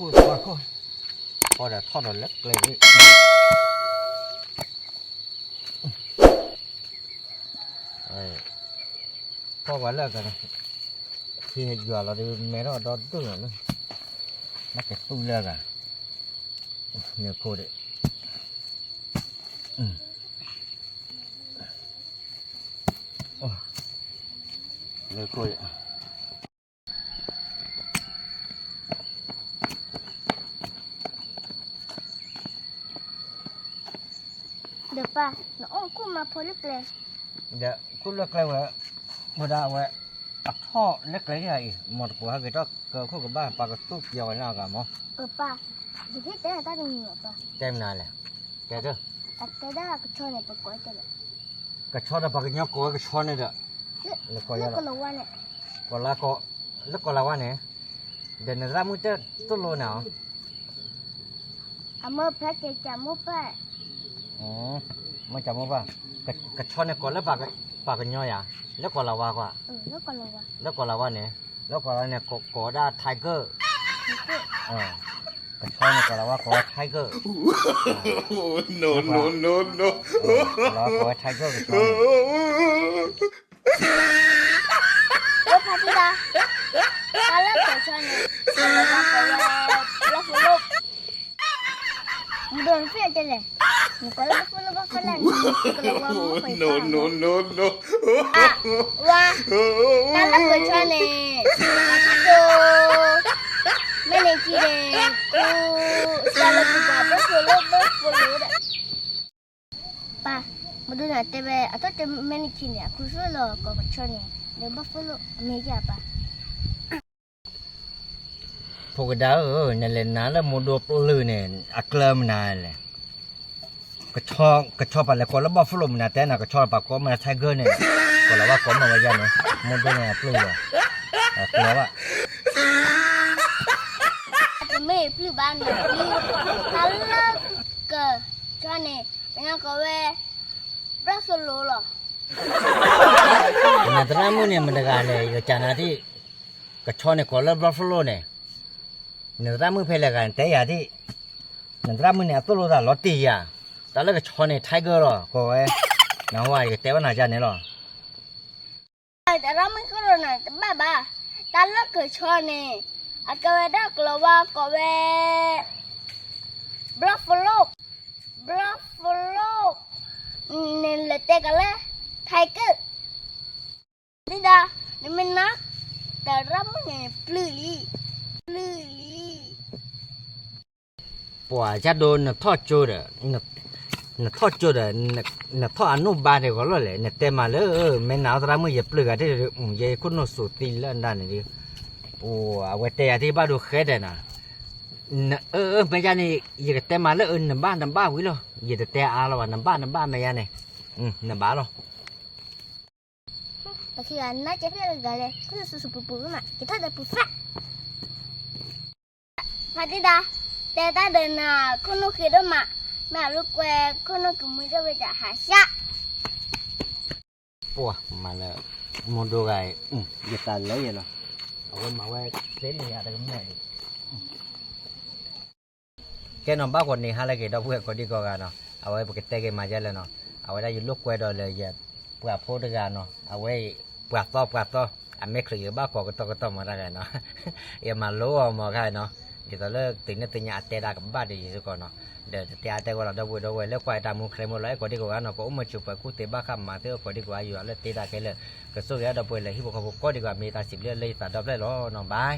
khu coi coi coi là thoát rồi lắc lên đi có quá là cái khi giờ là đi mẹ nó đón tôi rồi nó cái tung lên à nhiều cô đấy nhiều cô đấy được ba nó cũng mà phơi lắc lên dạ cũng lắc lên vậy mà đã vậy thọ lắc lấy này một của cái đó cơ không có ba cái túp giờ nào cả mà ba thì cái đấy là ta đừng ngửa ba tem này nè cái đó cái đó là cái choi này bật quay cái này cái choi đó cái nhau có cái choi này đó là coi nó có lâu quá này còn là có lúc còn là qua nè để nó ra mũi chết tốt luôn nào mơ phải cái chạm mơ phải mới chậm không vào cái choi này có lớp vào cái nhau à lúc còn là qua qua nó còn lâu quá lúc còn là qua nè lúc còn là nè có đa tiger cái choi này còn là qua có tiger no no no no là có tiger cái choi nó phải đi ra ta lấy cái choi này nó có phụ lục đường phía trên này có lớp phụ lục phải là no no no no哇，那那个穿呢？那你记得，下了不把不服的。爸，我都拿这边，啊，这没你记呢，可是了，搞个穿呢，你不服了，没家吧พวกดาวนั่นแหละนั่นแหละมูดูปลื้อเนี่ยอักเลมนั่นแหละก็ชอบอะไรก็แล้วบ้าฟลุมนะแต่น่ะก็ชอบปากก็มันไทเกอร์เนี่ยก็แล้วว่าก็มาไว้ยันเนี่ยมูดูเนี่ยปลื้ออ่ะก็แล้วว่าจะไม่ปลื้มบ้านเนี่ยปลื้มฮัลโหลก็ชอนเนี่ยเป็นยังก็เว้ปรักสุดรู้หรอนั่นตรามูเนี่ยมันก็เลยก็จานาที่ก็ชอบเนี่ยก็แล้วบ้าฟลุมเนี่ยนั่นตรามูเพลกันแต่ยาที่นั่นตรามูเนี่ยตัวรู้ได้ลอตตี้อ่ะแต่แล้วก็ชอบเนี่ยไทเกอร์หรอก็เว้ยน้าว่าไอ้แต่ว่าน่าจะเนี่ยหรอแต่เราไม่เข้าหน่อยบ้าแต่เราเคยชอบเนี่ยอาก็เวด้ากลัวว่าก็เวบล็อกฟลูกเนี่ยเลยเตะกันเลยไทเกอร์นี่ดานี่มันนักแต่เราไม่เนี่ยปลื้ลีปัวจะโดนน่ะทอดโจดอ่ะน่ะทอดโจดอ่ะน่ะทอดอนุบาลเดี๋ยวก็แล้วแหละน่ะแต่มาเลยแม่หนาวตรามืออย่าปลือกอ่ะที่เย่คุณโนสุติแล้วด้านนี้โอ้เอาไว้แต่ที่บ้านดูเข็ดน่ะน่ะแม่ยานี่อย่าแต่มาเลยน้ำบ้านวิโลอย่าแต่อาแล้วว่าน้ำบ้านแม่ยานี่น้ำบ้านหรอแต่คืออันนั้นจะเรียกอะไรเลยคือสุปุมาคิดถ้าจะปุฟ้าพอดีดาแต่ตาเดินน่ะคุณนุคิดว่าแม่ลูกแกคุณนุกิมือจะไปจะหาชะปัวมาเลยมองดูไงอย่าตาเลยเหรอเอาไว้มาไว้เส้นนี่อะไรก็ไม่แกนอนบ้านคนนี้ฮะเลยแกดอกเพื่อนคนที่ก่อกันเนาะเอาไว้ปกติแกมาเยอะเลยเนาะเอาไว้ได้ยินลูกแกดอยเลยอย่าเปล่าพูดกันเนาะเอาไว้เปล่าต่ออันไม่เคยบ้าก่อก็ต้องมาได้เนาะอย่ามารู้เอามาใครเนาะเดี๋ยวตอนเลิกตื่นเนี่ยตื่นยาเตะได้กับบ้านดีสุดก่อนเนาะเดี๋ยวเตะก็เราเดาไว้แล้วควายตามมือใครหมดเลยคนที่ก่อกันเนาะก็อุ้มมาจุบไปกู้เตะบ้าข้ามมาเท่าคนที่ก่ออยู่แล้วเตะได้แค่เลยก็สู้แล้วเดาไปเลยที่บอกเขาก็ดีกว่ามีตา10 เลือดเลยตาดับได้หรอเนาะบาย